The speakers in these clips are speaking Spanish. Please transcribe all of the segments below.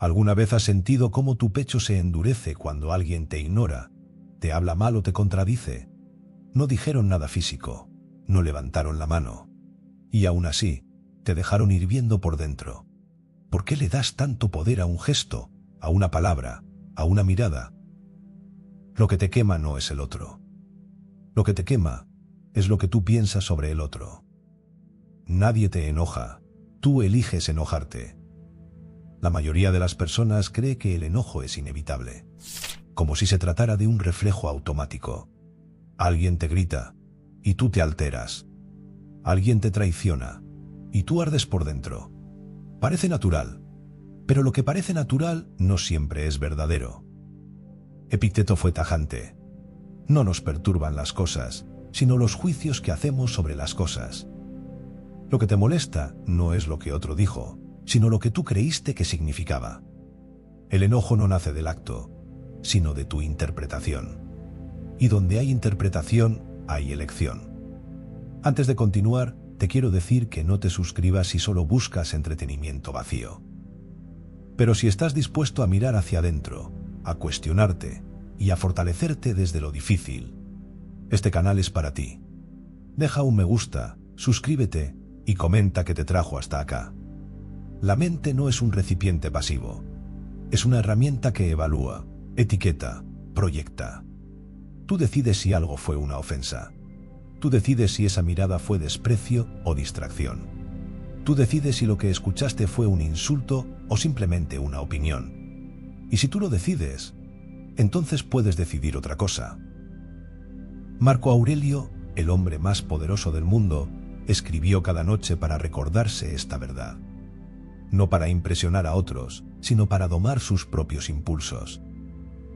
¿Alguna vez has sentido cómo tu pecho se endurece cuando alguien te ignora, te habla mal o te contradice? No dijeron nada físico, no levantaron la mano. Y aún así, te dejaron hirviendo por dentro. ¿Por qué le das tanto poder a un gesto, a una palabra, a una mirada? Lo que te quema no es el otro. Lo que te quema es lo que tú piensas sobre el otro. Nadie te enoja, tú eliges enojarte. La mayoría de las personas cree que el enojo es inevitable, como si se tratara de un reflejo automático. Alguien te grita y tú te alteras. Alguien te traiciona y tú ardes por dentro. Parece natural, pero lo que parece natural no siempre es verdadero. Epicteto fue tajante. No nos perturban las cosas, sino los juicios que hacemos sobre las cosas. Lo que te molesta no es lo que otro dijo, sino lo que tú creíste que significaba. El enojo no nace del acto, sino de tu interpretación. Y donde hay interpretación, hay elección. Antes de continuar, te quiero decir que no te suscribas si solo buscas entretenimiento vacío. Pero si estás dispuesto a mirar hacia adentro, a cuestionarte y a fortalecerte desde lo difícil, este canal es para ti. Deja un me gusta, suscríbete y comenta qué te trajo hasta acá. La mente no es un recipiente pasivo. Es una herramienta que evalúa, etiqueta, proyecta. Tú decides si algo fue una ofensa. Tú decides si esa mirada fue desprecio o distracción. Tú decides si lo que escuchaste fue un insulto o simplemente una opinión. Y si tú lo decides, entonces puedes decidir otra cosa. Marco Aurelio, el hombre más poderoso del mundo, escribió cada noche para recordarse esta verdad. No para impresionar a otros, sino para domar sus propios impulsos.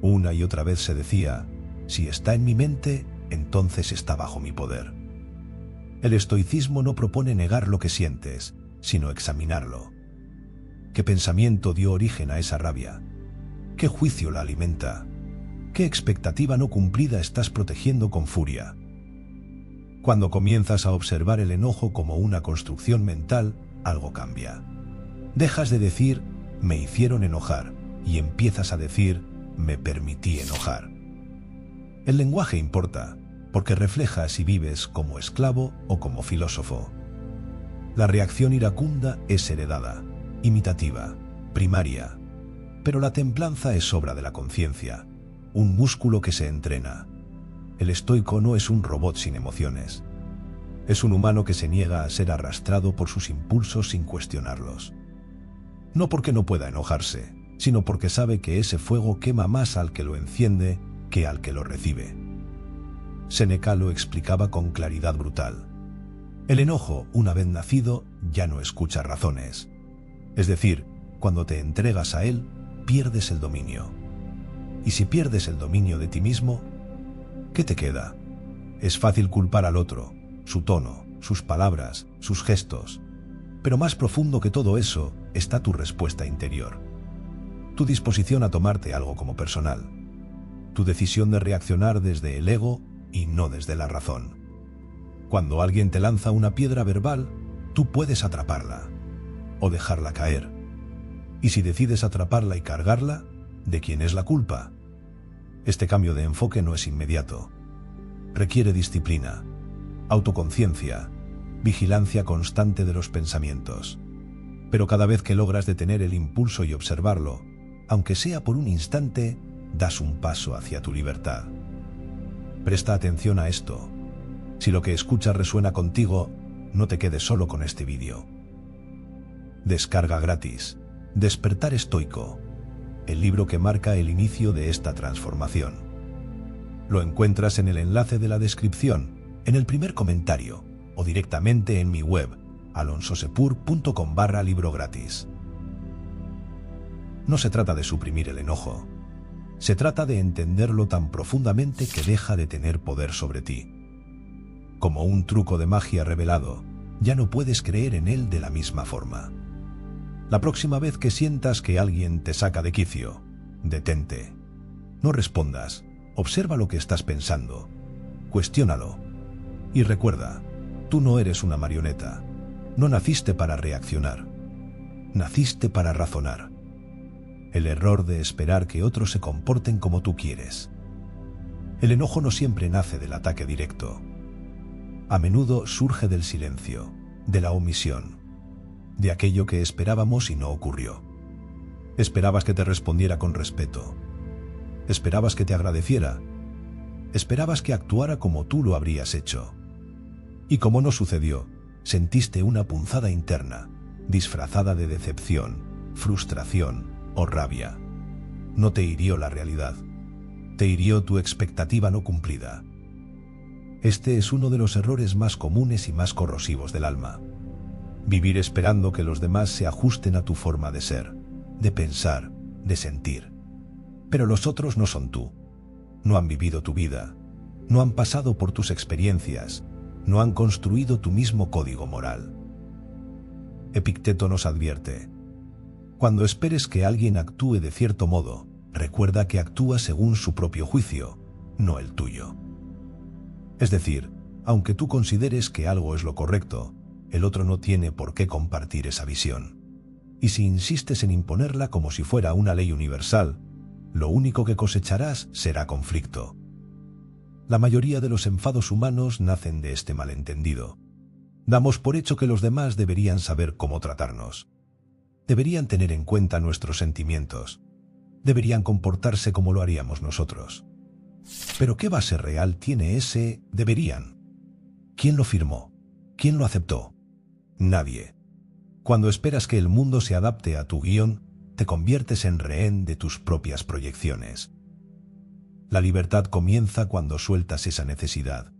Una y otra vez se decía, si está en mi mente, entonces está bajo mi poder. El estoicismo no propone negar lo que sientes, sino examinarlo. ¿Qué pensamiento dio origen a esa rabia? ¿Qué juicio la alimenta? ¿Qué expectativa no cumplida estás protegiendo con furia? Cuando comienzas a observar el enojo como una construcción mental, algo cambia. Dejas de decir, me hicieron enojar, y empiezas a decir, me permití enojar. El lenguaje importa, porque refleja si vives como esclavo o como filósofo. La reacción iracunda es heredada, imitativa, primaria, pero la templanza es obra de la conciencia, un músculo que se entrena. El estoico no es un robot sin emociones. Es un humano que se niega a ser arrastrado por sus impulsos sin cuestionarlos. No porque no pueda enojarse, sino porque sabe que ese fuego quema más al que lo enciende que al que lo recibe. Séneca lo explicaba con claridad brutal. El enojo, una vez nacido, ya no escucha razones. Es decir, cuando te entregas a él, pierdes el dominio. Y si pierdes el dominio de ti mismo, ¿qué te queda? Es fácil culpar al otro, su tono, sus palabras, sus gestos. Pero más profundo que todo eso está tu respuesta interior. Tu disposición a tomarte algo como personal. Tu decisión de reaccionar desde el ego y no desde la razón. Cuando alguien te lanza una piedra verbal, tú puedes atraparla o dejarla caer. Y si decides atraparla y cargarla, ¿de quién es la culpa? Este cambio de enfoque no es inmediato. Requiere disciplina, autoconciencia, vigilancia constante de los pensamientos. Pero cada vez que logras detener el impulso y observarlo, aunque sea por un instante, das un paso hacia tu libertad. Presta atención a esto. Si lo que escuchas resuena contigo, no te quedes solo con este vídeo. Descarga gratis. Despertar estoico. El libro que marca el inicio de esta transformación. Lo encuentras en el enlace de la descripción, en el primer comentario, o directamente en mi web, alonsosepur.com/libro gratis. No se trata de suprimir el enojo. Se trata de entenderlo tan profundamente que deja de tener poder sobre ti. Como un truco de magia revelado, ya no puedes creer en él de la misma forma. La próxima vez que sientas que alguien te saca de quicio, detente. No respondas, observa lo que estás pensando, cuestiónalo. Y recuerda, tú no eres una marioneta. No naciste para reaccionar. Naciste para razonar. el error de esperar que otros se comporten como tú quieres. El enojo no siempre nace del ataque directo. A menudo surge del silencio, de la omisión, de aquello que esperábamos y no ocurrió. Esperabas que te respondiera con respeto. Esperabas que te agradeciera. Esperabas que actuara como tú lo habrías hecho. Y como no sucedió, sentiste una punzada interna, disfrazada de decepción, frustración o rabia. No te hirió la realidad. Te hirió tu expectativa no cumplida. Este es uno de los errores más comunes y más corrosivos del alma. Vivir esperando que los demás se ajusten a tu forma de ser, de pensar, de sentir. Pero los otros no son tú. No han vivido tu vida. No han pasado por tus experiencias. No han construido tu mismo código moral. Epicteto nos advierte: cuando esperes que alguien actúe de cierto modo, recuerda que actúa según su propio juicio, no el tuyo. Es decir, aunque tú consideres que algo es lo correcto, el otro no tiene por qué compartir esa visión. Y si insistes en imponerla como si fuera una ley universal, lo único que cosecharás será conflicto. La mayoría de los enfados humanos nacen de este malentendido. Damos por hecho que los demás deberían saber cómo tratarnos. Deberían tener en cuenta nuestros sentimientos. Deberían comportarse como lo haríamos nosotros. Pero ¿qué base real tiene ese deberían? ¿Quién lo firmó? ¿Quién lo aceptó? Nadie. Cuando esperas que el mundo se adapte a tu guión, te conviertes en rehén de tus propias proyecciones. La libertad comienza cuando sueltas esa necesidad.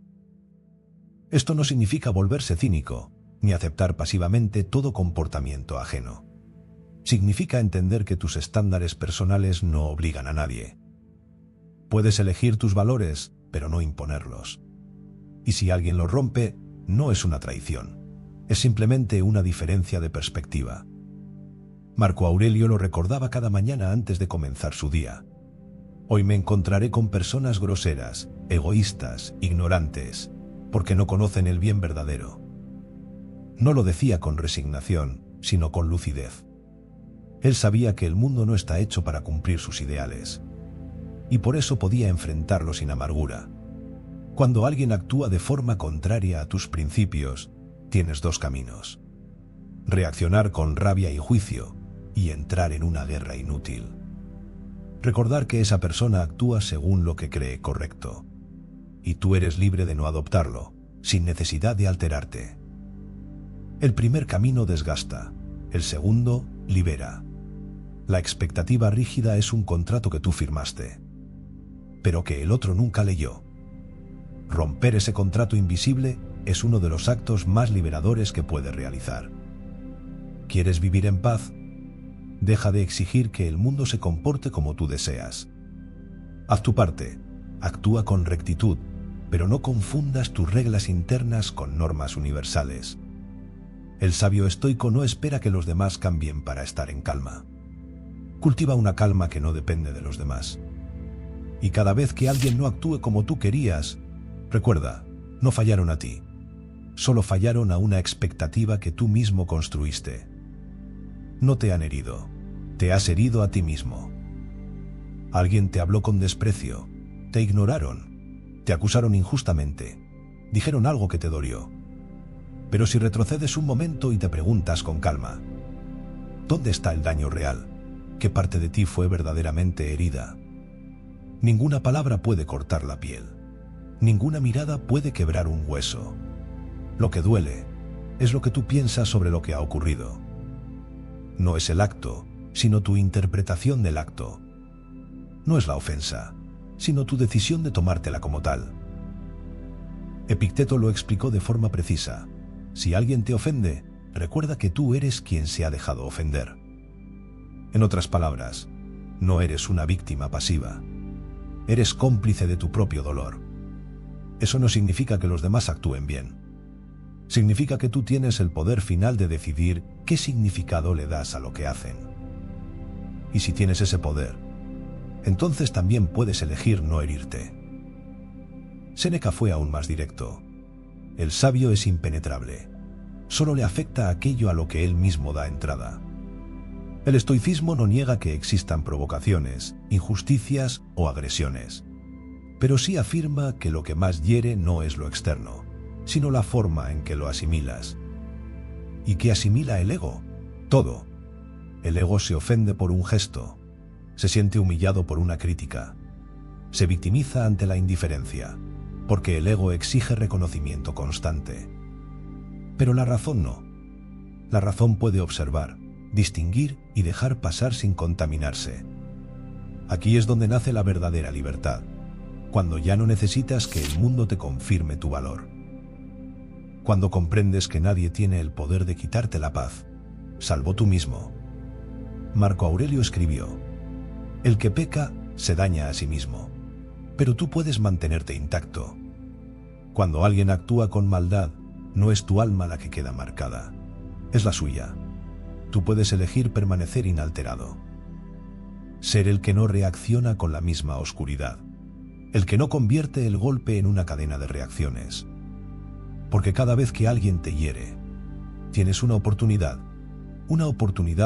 Esto no significa volverse cínico, ni aceptar pasivamente todo comportamiento ajeno. Significa entender que tus estándares personales no obligan a nadie. Puedes elegir tus valores, pero no imponerlos. Y si alguien los rompe, no es una traición. Es simplemente una diferencia de perspectiva. Marco Aurelio lo recordaba cada mañana antes de comenzar su día. Hoy me encontraré con personas groseras, egoístas, ignorantes, porque no conocen el bien verdadero. No lo decía con resignación, sino con lucidez. Él sabía que el mundo no está hecho para cumplir sus ideales, y por eso podía enfrentarlo sin amargura. Cuando alguien actúa de forma contraria a tus principios, tienes dos caminos: reaccionar con rabia y juicio y entrar en una guerra inútil. Recordar que esa persona actúa según lo que cree correcto, y tú eres libre de no adoptarlo, sin necesidad de alterarte. El primer camino desgasta, el segundo libera. La expectativa rígida es un contrato que tú firmaste, pero que el otro nunca leyó. Romper ese contrato invisible es uno de los actos más liberadores que puedes realizar. ¿Quieres vivir en paz? Deja de exigir que el mundo se comporte como tú deseas. Haz tu parte, actúa con rectitud, pero no confundas tus reglas internas con normas universales. El sabio estoico no espera que los demás cambien para estar en calma. Cultiva una calma que no depende de los demás. Y cada vez que alguien no actúe como tú querías, recuerda, no fallaron a ti. Solo fallaron a una expectativa que tú mismo construiste. No te han herido, te has herido a ti mismo. Alguien te habló con desprecio, te ignoraron, te acusaron injustamente, dijeron algo que te dolió. Pero si retrocedes un momento y te preguntas con calma, ¿dónde está el daño real? ¿Qué parte de ti fue verdaderamente herida? Ninguna palabra puede cortar la piel. Ninguna mirada puede quebrar un hueso. Lo que duele es lo que tú piensas sobre lo que ha ocurrido. No es el acto, sino tu interpretación del acto. No es la ofensa, sino tu decisión de tomártela como tal. Epicteto lo explicó de forma precisa. Si alguien te ofende, recuerda que tú eres quien se ha dejado ofender. En otras palabras, no eres una víctima pasiva. Eres cómplice de tu propio dolor. Eso no significa que los demás actúen bien. Significa que tú tienes el poder final de decidir qué significado le das a lo que hacen. Y si tienes ese poder, entonces también puedes elegir no herirte. Séneca fue aún más directo. El sabio es impenetrable. Solo le afecta aquello a lo que él mismo da entrada. El estoicismo no niega que existan provocaciones, injusticias o agresiones, pero sí afirma que lo que más hiere no es lo externo, sino la forma en que lo asimilas. ¿Y qué asimila el ego? Todo. El ego se ofende por un gesto, se siente humillado por una crítica, se victimiza ante la indiferencia, porque el ego exige reconocimiento constante. Pero la razón no. La razón puede observar, distinguir y dejar pasar sin contaminarse. Aquí es donde nace la verdadera libertad, cuando ya no necesitas que el mundo te confirme tu valor. Cuando comprendes que nadie tiene el poder de quitarte la paz, salvo tú mismo. Marco Aurelio escribió: el que peca se daña a sí mismo, pero tú puedes mantenerte intacto. Cuando alguien actúa con maldad, no es tu alma la que queda marcada, es la suya. Tú puedes elegir permanecer inalterado. Ser el que no reacciona con la misma oscuridad, el que no convierte el golpe en una cadena de reacciones. Porque cada vez que alguien te hiere, tienes una oportunidad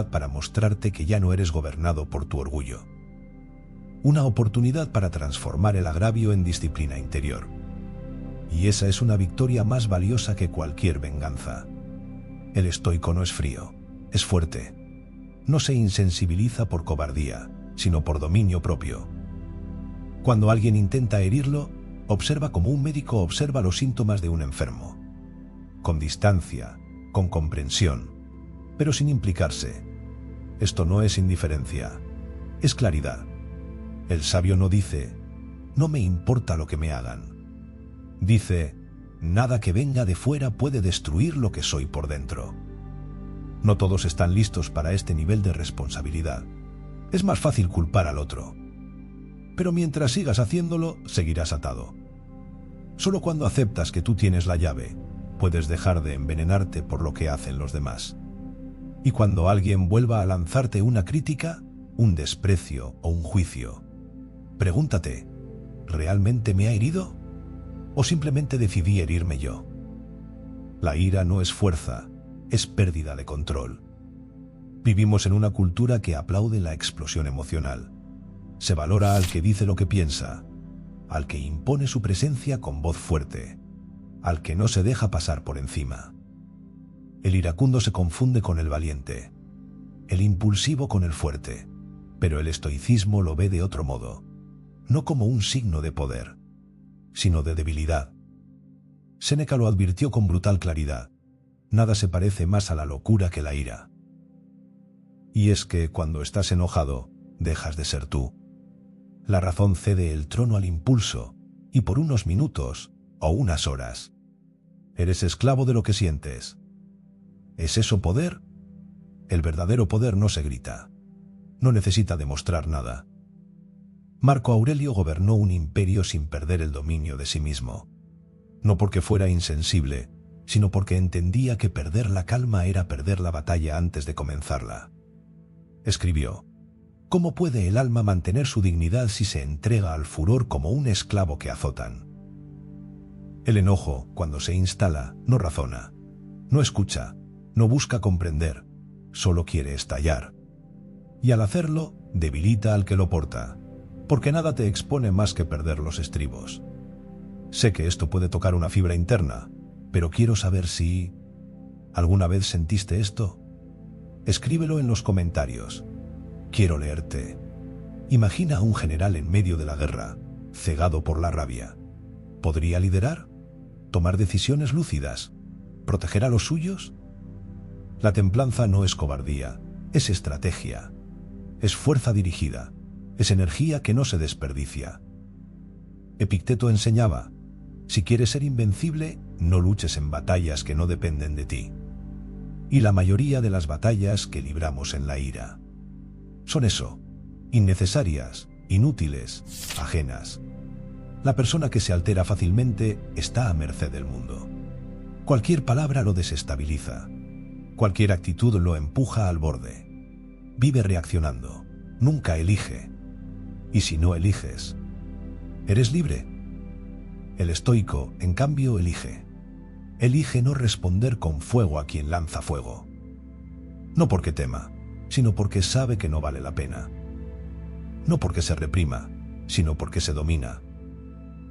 para mostrarte que ya no eres gobernado por tu orgullo. Una oportunidad para transformar el agravio en disciplina interior. Y esa es una victoria más valiosa que cualquier venganza. El estoico no es frío, es fuerte. No se insensibiliza por cobardía, sino por dominio propio. Cuando alguien intenta herirlo, observa como un médico observa los síntomas de un enfermo. Con distancia, con comprensión, pero sin implicarse. Esto no es indiferencia, es claridad. El sabio no dice: no me importa lo que me hagan. Dice: nada que venga de fuera puede destruir lo que soy por dentro. No todos están listos para este nivel de responsabilidad. Es más fácil culpar al otro. Pero mientras sigas haciéndolo, seguirás atado. Solo cuando aceptas que tú tienes la llave, puedes dejar de envenenarte por lo que hacen los demás. Y cuando alguien vuelva a lanzarte una crítica, un desprecio o un juicio, pregúntate: ¿realmente me ha herido? ¿O simplemente decidí herirme yo? La ira no es fuerza, es pérdida de control. Vivimos en una cultura que aplaude la explosión emocional. Se valora al que dice lo que piensa, al que impone su presencia con voz fuerte, al que no se deja pasar por encima. El iracundo se confunde con el valiente, el impulsivo con el fuerte, pero el estoicismo lo ve de otro modo, no como un signo de poder, sino de debilidad. Séneca lo advirtió con brutal claridad: nada se parece más a la locura que la ira. Y es que cuando estás enojado, dejas de ser tú. La razón cede el trono al impulso, y por unos minutos o unas horas, eres esclavo de lo que sientes. ¿Es eso poder? El verdadero poder no se grita. No necesita demostrar nada. Marco Aurelio gobernó un imperio sin perder el dominio de sí mismo. No porque fuera insensible, sino porque entendía que perder la calma era perder la batalla antes de comenzarla. Escribió: ¿cómo puede el alma mantener su dignidad si se entrega al furor como un esclavo que azotan? El enojo, cuando se instala, no razona, no escucha, no busca comprender, solo quiere estallar. Y al hacerlo, debilita al que lo porta, porque nada te expone más que perder los estribos. Sé que esto puede tocar una fibra interna, pero quiero saber si ¿alguna vez sentiste esto? Escríbelo en los comentarios. Quiero leerte. Imagina a un general en medio de la guerra, cegado por la rabia. ¿Podría liderar? ¿Tomar decisiones lúcidas? ¿Proteger a los suyos? La templanza no es cobardía, es estrategia. Es fuerza dirigida, es energía que no se desperdicia. Epicteto enseñaba: si quieres ser invencible, no luches en batallas que no dependen de ti. Y la mayoría de las batallas que libramos en la ira son eso, innecesarias, inútiles, ajenas. La persona que se altera fácilmente está a merced del mundo. Cualquier palabra lo desestabiliza. Cualquier actitud lo empuja al borde. Vive reaccionando, nunca elige. Y si no eliges, ¿eres libre? El estoico, en cambio, elige. Elige no responder con fuego a quien lanza fuego. No porque tema, sino porque sabe que no vale la pena. No porque se reprima, sino porque se domina.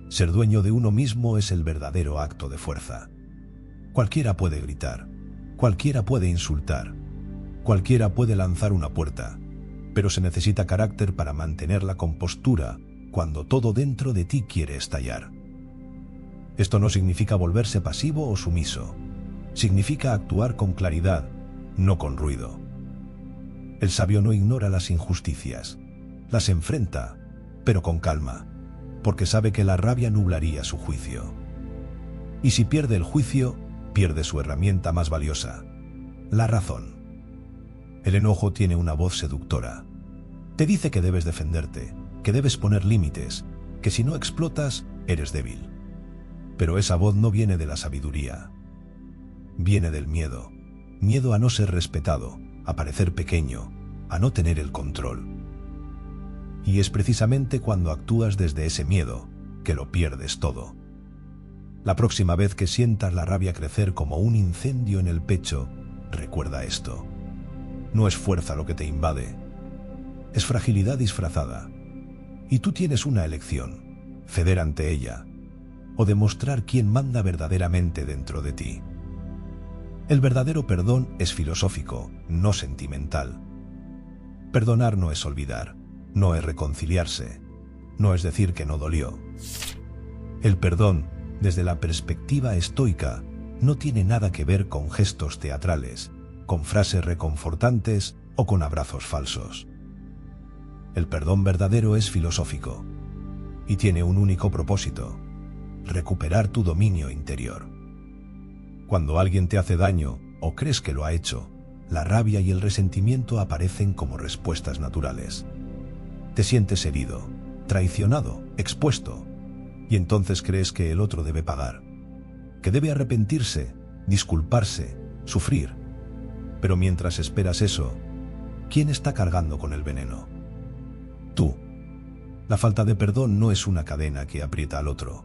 Ser dueño de uno mismo es el verdadero acto de fuerza. Cualquiera puede gritar, cualquiera puede insultar, cualquiera puede lanzar una puerta, pero se necesita carácter para mantener la compostura cuando todo dentro de ti quiere estallar. Esto no significa volverse pasivo o sumiso. Significa actuar con claridad, no con ruido. El sabio no ignora las injusticias, las enfrenta, pero con calma, porque sabe que la rabia nublaría su juicio. Y si pierde el juicio, pierde su herramienta más valiosa, la razón. El enojo tiene una voz seductora. Te dice que debes defenderte, que debes poner límites, que si no explotas, eres débil. Pero esa voz no viene de la sabiduría. Viene del miedo. Miedo a no ser respetado, a parecer pequeño, a no tener el control. Y es precisamente cuando actúas desde ese miedo que lo pierdes todo. La próxima vez que sientas la rabia crecer como un incendio en el pecho, recuerda esto. No es fuerza lo que te invade, es fragilidad disfrazada. Y tú tienes una elección: ceder ante ella o demostrar quién manda verdaderamente dentro de ti. El verdadero perdón es filosófico, no sentimental. Perdonar no es olvidar, no es reconciliarse, no es decir que no dolió. El perdón, desde la perspectiva estoica, no tiene nada que ver con gestos teatrales, con frases reconfortantes o con abrazos falsos. El perdón verdadero es filosófico y tiene un único propósito: recuperar tu dominio interior. Cuando alguien te hace daño o crees que lo ha hecho, la rabia y el resentimiento aparecen como respuestas naturales. Te sientes herido, traicionado, expuesto, y entonces crees que el otro debe pagar, que debe arrepentirse, disculparse, sufrir. Pero mientras esperas eso, ¿quién está cargando con el veneno? Tú. La falta de perdón no es una cadena que aprieta al otro,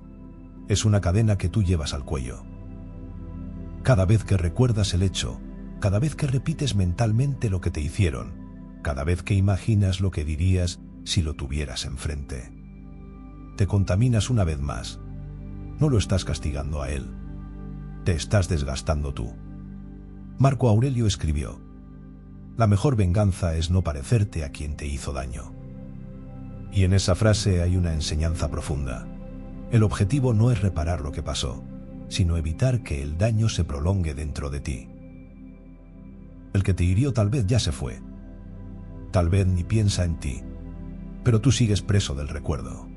es una cadena que tú llevas al cuello. Cada vez que recuerdas el hecho, cada vez que repites mentalmente lo que te hicieron, cada vez que imaginas lo que dirías si lo tuvieras enfrente, te contaminas una vez más. No lo estás castigando a él, te estás desgastando tú. Marco Aurelio escribió: la mejor venganza es no parecerte a quien te hizo daño. Y en esa frase hay una enseñanza profunda. El objetivo no es reparar lo que pasó, sino evitar que el daño se prolongue dentro de ti. El que te hirió tal vez ya se fue, tal vez ni piensa en ti, pero tú sigues preso del recuerdo.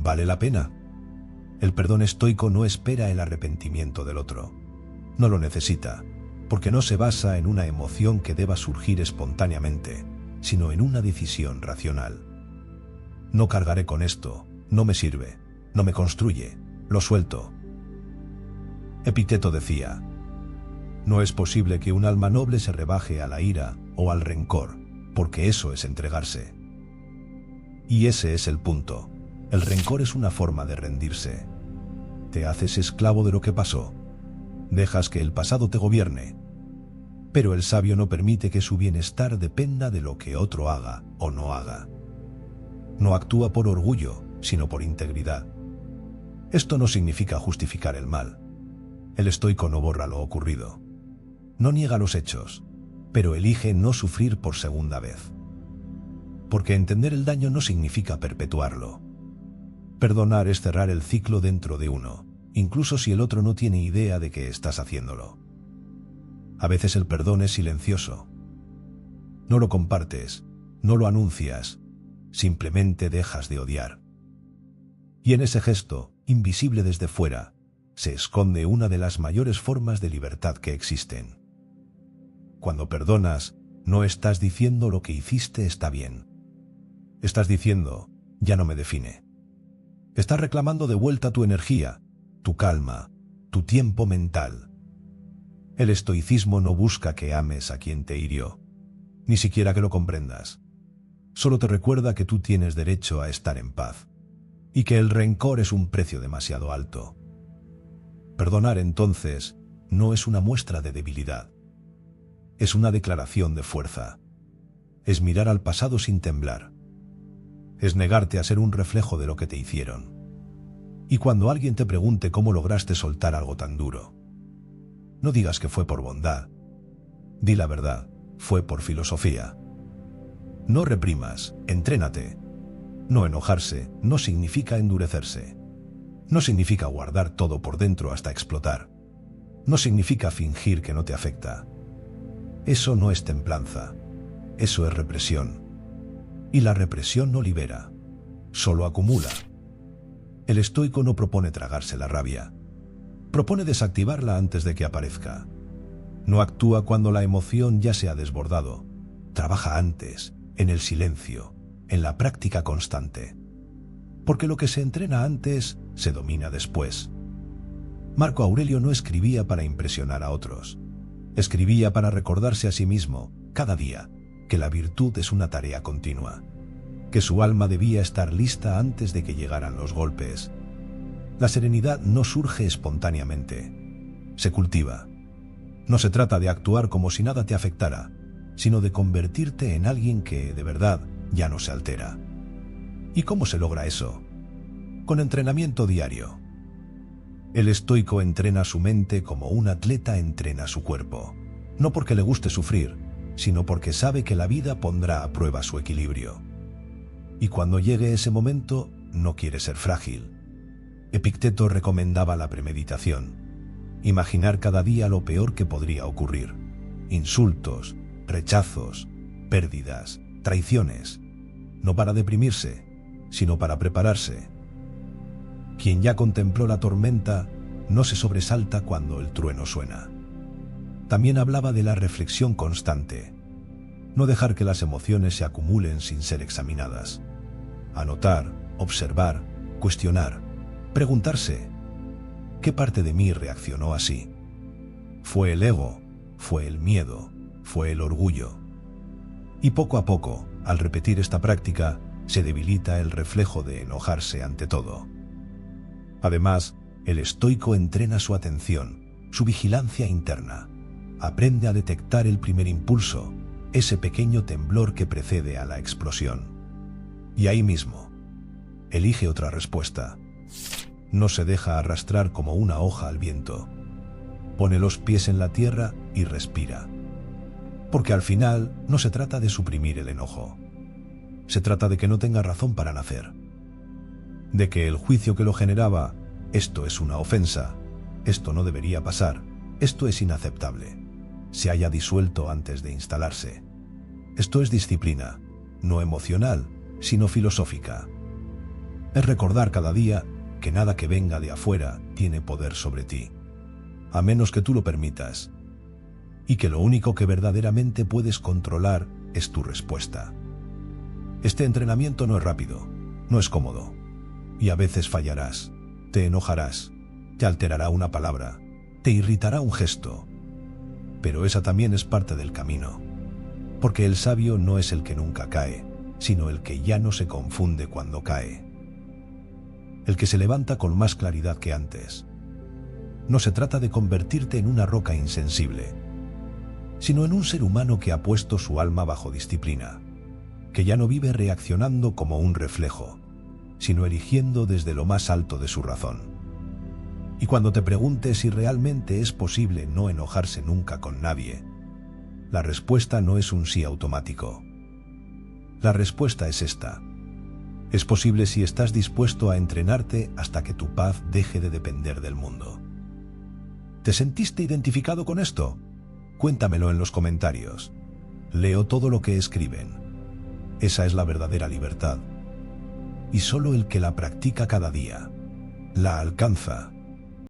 ¿Vale la pena? El perdón estoico no espera el arrepentimiento del otro. No lo necesita, porque no se basa en una emoción que deba surgir espontáneamente, sino en una decisión racional. No cargaré con esto, no me sirve, no me construye, lo suelto. Epicteto decía: no es posible que un alma noble se rebaje a la ira o al rencor, porque eso es entregarse. Y ese es el punto. El rencor es una forma de rendirse. Te haces esclavo de lo que pasó. Dejas que el pasado te gobierne. Pero el sabio no permite que su bienestar dependa de lo que otro haga o no haga. No actúa por orgullo, sino por integridad. Esto no significa justificar el mal. El estoico no borra lo ocurrido. No niega los hechos, pero elige no sufrir por segunda vez. Porque entender el daño no significa perpetuarlo. Perdonar es cerrar el ciclo dentro de uno, incluso si el otro no tiene idea de que estás haciéndolo. A veces el perdón es silencioso. No lo compartes, no lo anuncias, simplemente dejas de odiar. Y en ese gesto, invisible desde fuera, se esconde una de las mayores formas de libertad que existen. Cuando perdonas, no estás diciendo lo que hiciste está bien. Estás diciendo: ya no me define. Estás reclamando de vuelta tu energía, tu calma, tu tiempo mental. El estoicismo no busca que ames a quien te hirió, ni siquiera que lo comprendas. Solo te recuerda que tú tienes derecho a estar en paz, y que el rencor es un precio demasiado alto. Perdonar, entonces, no es una muestra de debilidad. Es una declaración de fuerza. Es mirar al pasado sin temblar. Es negarte a ser un reflejo de lo que te hicieron. Y cuando alguien te pregunte cómo lograste soltar algo tan duro, no digas que fue por bondad. Di la verdad, fue por filosofía. No reprimas, entrénate. No enojarse no significa endurecerse. No significa guardar todo por dentro hasta explotar. No significa fingir que no te afecta. Eso no es templanza. Eso es represión. Y la represión no libera, solo acumula. El estoico no propone tragarse la rabia. Propone desactivarla antes de que aparezca. No actúa cuando la emoción ya se ha desbordado. Trabaja antes, en el silencio, en la práctica constante. Porque lo que se entrena antes, se domina después. Marco Aurelio no escribía para impresionar a otros. Escribía para recordarse a sí mismo, cada día, que la virtud es una tarea continua, que su alma debía estar lista antes de que llegaran los golpes. La serenidad no surge espontáneamente, se cultiva. No se trata de actuar como si nada te afectara, sino de convertirte en alguien que, de verdad, ya no se altera. ¿Y cómo se logra eso? Con entrenamiento diario. El estoico entrena su mente como un atleta entrena su cuerpo, no porque le guste sufrir, sino porque sabe que la vida pondrá a prueba su equilibrio. Y cuando llegue ese momento, no quiere ser frágil. Epicteto recomendaba la premeditación. Imaginar cada día lo peor que podría ocurrir. Insultos, rechazos, pérdidas, traiciones. No para deprimirse, sino para prepararse. Quien ya contempló la tormenta no se sobresalta cuando el trueno suena. También hablaba de la reflexión constante. No dejar que las emociones se acumulen sin ser examinadas. Anotar, observar, cuestionar, preguntarse: ¿qué parte de mí reaccionó así? ¿Fue el ego? ¿Fue el miedo? ¿Fue el orgullo? Y poco a poco, al repetir esta práctica, se debilita el reflejo de enojarse ante todo. Además, el estoico entrena su atención, su vigilancia interna. Aprende a detectar el primer impulso, ese pequeño temblor que precede a la explosión. Y ahí mismo, elige otra respuesta. No se deja arrastrar como una hoja al viento. Pone los pies en la tierra y respira. Porque al final no se trata de suprimir el enojo. Se trata de que no tenga razón para nacer. De que el juicio que lo generaba, esto es una ofensa, esto no debería pasar, esto es inaceptable, se haya disuelto antes de instalarse. Esto es disciplina, no emocional, sino filosófica. Es recordar cada día que nada que venga de afuera tiene poder sobre ti, a menos que tú lo permitas, y que lo único que verdaderamente puedes controlar es tu respuesta. Este entrenamiento no es rápido, no es cómodo, y a veces fallarás, te enojarás, te alterará una palabra, te irritará un gesto, pero esa también es parte del camino, porque el sabio no es el que nunca cae, sino el que ya no se confunde cuando cae. El que se levanta con más claridad que antes. No se trata de convertirte en una roca insensible, sino en un ser humano que ha puesto su alma bajo disciplina, que ya no vive reaccionando como un reflejo, sino erigiendo desde lo más alto de su razón. Y cuando te preguntes si realmente es posible no enojarse nunca con nadie, la respuesta no es un sí automático. La respuesta es esta. Es posible si estás dispuesto a entrenarte hasta que tu paz deje de depender del mundo. ¿Te sentiste identificado con esto? Cuéntamelo en los comentarios. Leo todo lo que escriben. Esa es la verdadera libertad. Y solo el que la practica cada día la alcanza.